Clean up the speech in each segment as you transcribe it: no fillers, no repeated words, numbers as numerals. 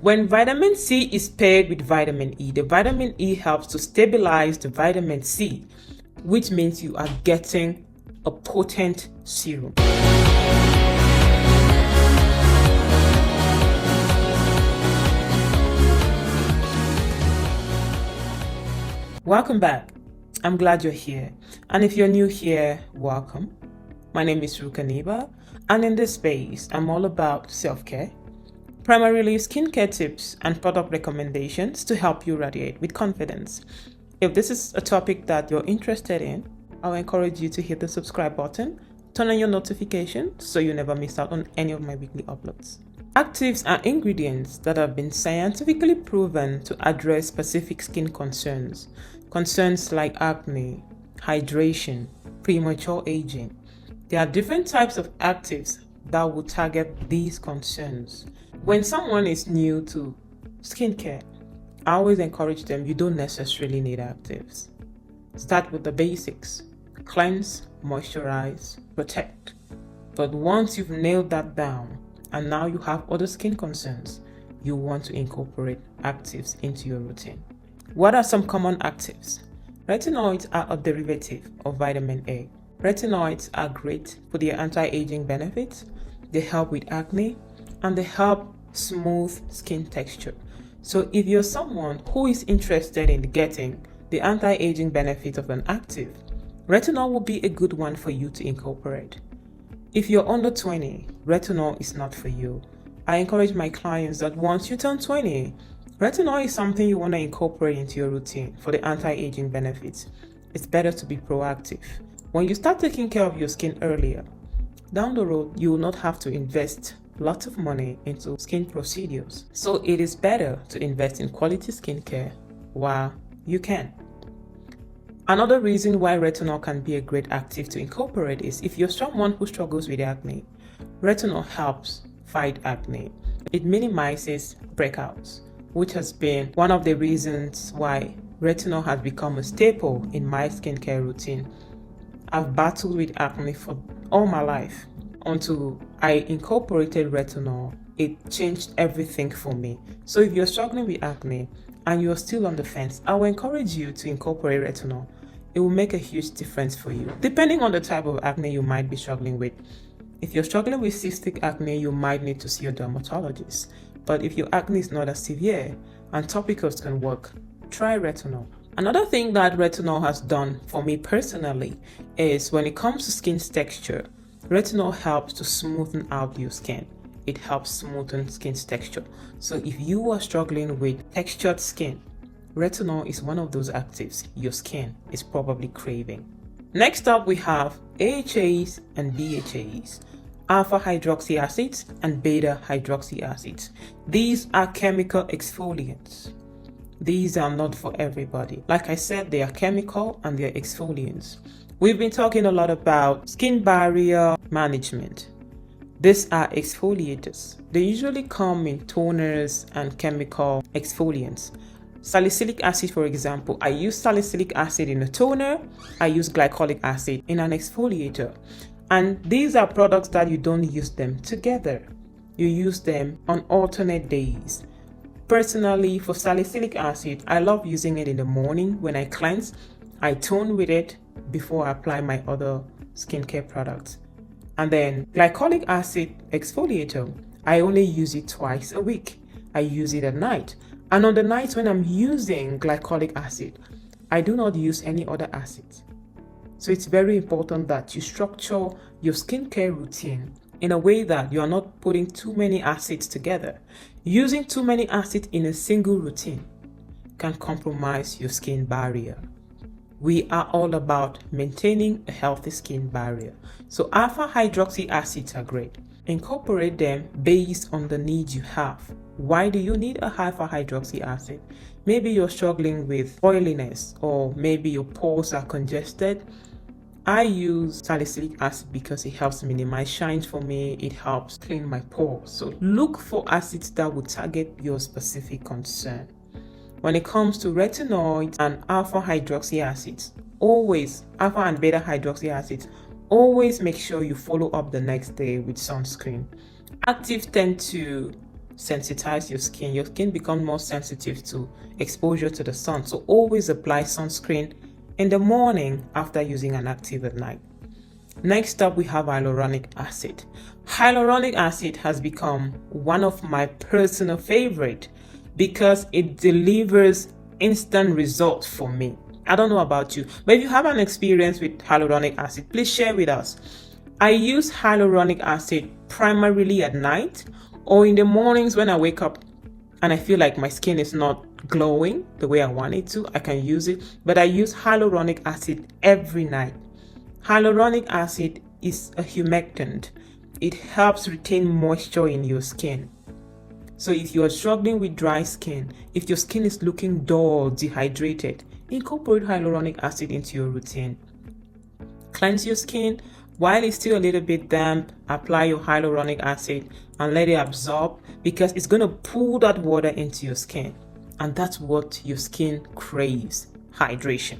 When vitamin C is paired with vitamin E, the vitamin E helps to stabilize the vitamin C, which means you are getting a potent serum. Welcome back. I'm glad you're here. And if you're new here, welcome. My name is Rukaniba, and in this space, I'm all about self-care, primarily skincare tips and product recommendations to help you radiate with confidence. If this is a topic that you're interested in, I'll encourage you to hit the subscribe button, turn on your notifications so you never miss out on any of my weekly uploads. Actives are ingredients that have been scientifically proven to address specific skin concerns like acne, hydration, premature aging. There are different types of actives that will target these concerns. When someone is new to skincare, I always encourage them, you don't necessarily need actives. Start with the basics: cleanse, moisturize, protect. But once you've nailed that down and now you have other skin concerns, you want to incorporate actives into your routine. What are some common actives? Retinoids are a derivative of vitamin A. Retinoids are great for their anti-aging benefits. They help with acne and they help smooth skin texture. So if you're someone who is interested in getting the anti-aging benefit of an active, retinol will be a good one for you to incorporate. If you're under 20, retinol is not for you. I encourage my clients that once you turn 20, retinol is something you want to incorporate into your routine for the anti-aging benefits. It's better to be proactive. When you start taking care of your skin earlier, down the road, you will not have to invest lots of money into skin procedures. So it is better to invest in quality skincare while you can. Another reason why retinol can be a great active to incorporate is if you're someone who struggles with acne, retinol helps fight acne. It minimizes breakouts, which has been one of the reasons why retinol has become a staple in my skincare routine. I've battled with acne for all my life until I incorporated retinol. It changed everything for me. So if you're struggling with acne and you're still on the fence, I will encourage you to incorporate retinol. It will make a huge difference for you, depending on the type of acne you might be struggling with. If you're struggling with cystic acne, you might need to see a dermatologist. But if your acne is not as severe and topicals can work, try retinol. Another thing that retinol has done for me personally is when it comes to skin texture, retinol helps to smoothen out your skin. It helps smoothen skin texture. So if you are struggling with textured skin, retinol is one of those actives your skin is probably craving. Next up, we have AHAs and BHAs, alpha hydroxy acids and beta hydroxy acids. These are chemical exfoliants. These are not for everybody. Like I said, they are chemical and they're exfoliants. We've been talking a lot about skin barrier management. These are exfoliators. They usually come in toners and chemical exfoliants. Salicylic acid, for example, I use salicylic acid in a toner. I use glycolic acid in an exfoliator. And these are products that you don't use them together. You use them on alternate days. Personally, for salicylic acid, I love using it in the morning when I cleanse. I tone with it before I apply my other skincare products. And then glycolic acid exfoliator, I only use it twice a week. I use it at night. And on the nights when I'm using glycolic acid, I do not use any other acids. So it's very important that you structure your skincare routine in a way that you are not putting too many acids together. Using too many acids in a single routine can compromise your skin barrier. We are all about maintaining a healthy skin barrier. So alpha hydroxy acids are great. Incorporate them based on the needs you have. Why do you need a alpha hydroxy acid? Maybe you're struggling with oiliness, or maybe your pores are congested. I use salicylic acid because it helps minimize shines for me. It helps clean my pores. So look for acids that will target your specific concern. When it comes to retinoids and alpha hydroxy acids, always, alpha and beta hydroxy acids, always make sure you follow up the next day with sunscreen. Actives tend to sensitize your skin becomes more sensitive to exposure to the sun. So always apply sunscreen in the morning after using an active at night. Next up, we have hyaluronic acid. Hyaluronic acid has become one of my personal favorite because it delivers instant results for me. I don't know about you, but if you have an experience with hyaluronic acid, please share with us. I use hyaluronic acid primarily at night or in the mornings when I wake up and I feel like my skin is not glowing the way I want it to. I can use it, but I use hyaluronic acid every night. Hyaluronic acid is a humectant. It helps retain moisture in your skin. So if you are struggling with dry skin, if your skin is looking dull, dehydrated, incorporate hyaluronic acid into your routine. Cleanse your skin. While it's still a little bit damp, apply your hyaluronic acid and let it absorb because it's going to pull that water into your skin. And that's what your skin craves, hydration.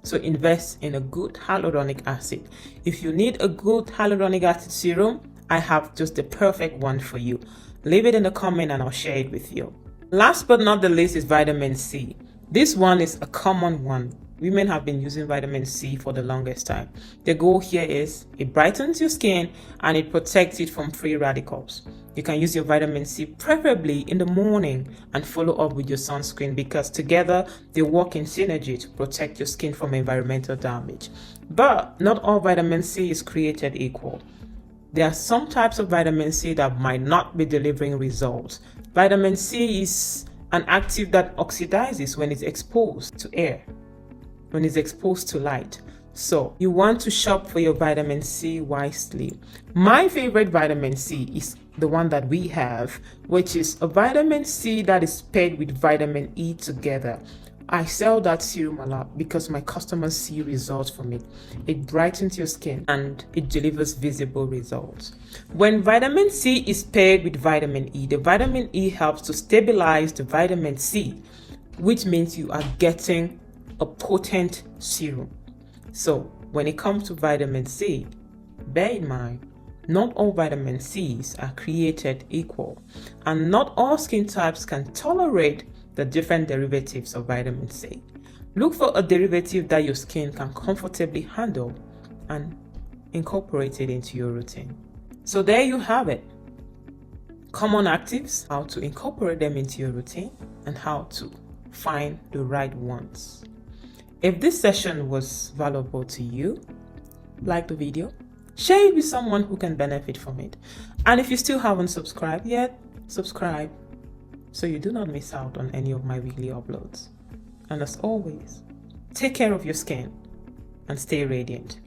So invest in a good hyaluronic acid. If you need a good hyaluronic acid serum, I have just the perfect one for you. Leave it in the comment and I'll share it with you. Last but not the least is vitamin C. This one is a common one. Women have been using vitamin C for the longest time. The goal here is it brightens your skin and it protects it from free radicals. You can use your vitamin C preferably in the morning and follow up with your sunscreen because together they work in synergy to protect your skin from environmental damage. But not all vitamin C is created equal. There are some types of vitamin C that might not be delivering results. Vitamin C is an active that oxidizes when it's exposed to air, when it's exposed to light. So you want to shop for your vitamin C wisely. My favorite vitamin C is the one that we have, which is a vitamin C that is paired with vitamin E together. I sell that serum a lot because my customers see results from it. It brightens your skin and it delivers visible results. When vitamin C is paired with vitamin E, the vitamin E helps to stabilize the vitamin C, which means you are getting a potent serum. So when it comes to vitamin C, bear in mind, not all vitamin C's are created equal, and not all skin types can tolerate the different derivatives of vitamin C. Look for a derivative that your skin can comfortably handle and incorporate it into your routine. So there you have it. Common actives, how to incorporate them into your routine, and how to find the right ones. If this session was valuable to you, like the video, share it with someone who can benefit from it. And if you still haven't subscribed yet, subscribe so you do not miss out on any of my weekly uploads. And as always, take care of your skin and stay radiant.